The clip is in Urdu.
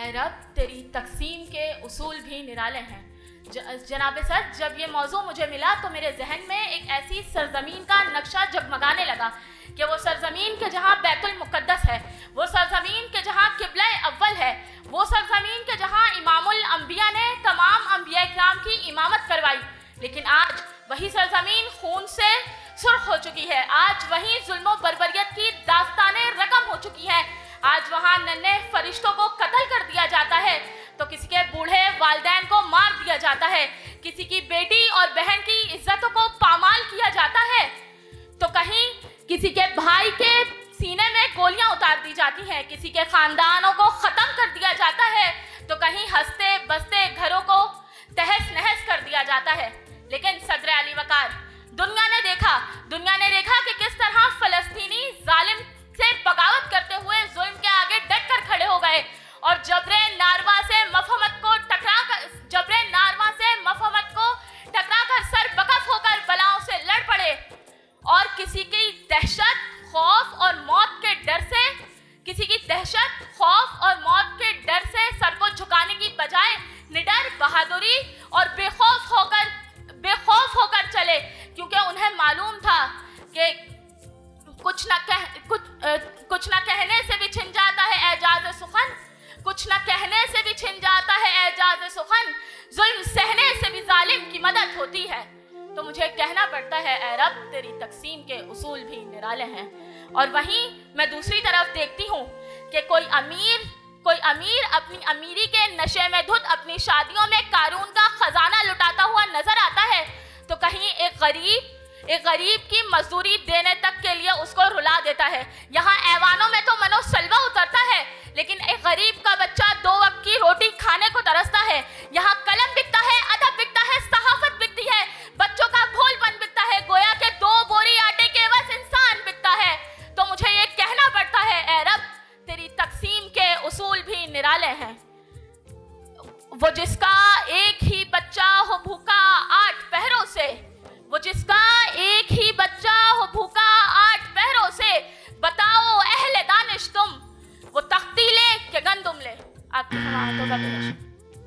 اے رب تیری تقسیم کے اصول بھی نرالے ہیں۔ جناب سر، جب یہ موضوع مجھے ملا تو میرے ذہن میں ایک ایسی سرزمین کا نقشہ جگمگانے لگا کہ وہ سرزمین کے جہاں بیت المقدس ہے، وہ سرزمین کے جہاں قبلہ اول ہے، وہ سرزمین کے جہاں امام الانبیاء نے تمام انبیاء کرام کی امامت کروائی، لیکن آج وہی سرزمین خون سے سرخ ہو چکی ہے، آج وہیں ظلم و بربریت کی داستانیں رقم ہو چکی ہیں، آج وہاں ننھے فرشتوں کو قتل کر دیا جاتا ہے تو کسی کے بوڑھے والدین کو مار دیا جاتا ہے، کسی کی بیٹی اور بہن کی عزتوں کو پامال کیا جاتا ہے، تو کہیں کسی کے بھائی کے سینے میں گولیاں اتار دی جاتی ہیں، کسی کے خاندانوں کو ختم کر دیا جاتا ہے، تو کہیں ہنستے بستے گھروں کو تہس نہس کر دیا جاتا ہے۔ لیکن صدر علی وقار، دنیا نے دیکھا کہ کس طرح فلسطینی ظالم سے بغاوت کرتے ہوئے ظلم کے آگے ڈٹ کر کھڑے ہو گئے اور جبر ناروا سے مفہومت کو ٹکرا کر سر بکف ہو کر بلاؤں سے لڑ پڑے، اور کسی کی دہشت خوف اور موت کے ڈر سے سر کو جھکانے کی بجائے نڈر بہادری اور بے خوف ہو کر چلے، کیونکہ انہیں معلوم تھا کہ کچھ نہ کہنے سے بھی چھن جاتا ہے اعجاز سخن، کچھ نہ کہنے سے بھی چھن جاتا ہے اعجاز سخن، ظلم سہنے سے بھی ظالم کی مدد ہوتی ہے۔ تو مجھے کہنا پڑتا ہے اے رب تیری تقسیم کے اصول بھی نرالے ہیں، اور وہیں میں دوسری طرف دیکھتی ہوں کہ کوئی امیر اپنی امیری کے نشے میں دھت اپنی شادیوں میں قارون کا خزانہ لٹاتا ہوا نظر آتا ہے، تو کہیں ایک غریب کی مزدوری دینے تک کے لیے اس کو رلا دیتا ہے۔ یہاں ایوانوں میں تو منو سلوہ اترتا ہے، لیکن ایک غریب کا بچہ 2 وقت کی روٹی کھانے کو ترستا ہے۔ یہاں قلم بکتا ہے، ادب بکتا ہے، صحافت بکتی ہے، بچوں کا بھول پن بکتا ہے، گویا کہ 2 بوری آٹے کے عوض انسان بکتا ہے۔ تو مجھے یہ کہنا پڑتا ہے اے رب تیری تقسیم کے اصول بھی نرالے ہیں۔ وہ جس کا ایک ہی بچہ ہو بھوکا 8 پہروں سے، وہ جس کا ایک ہی بچہ ہو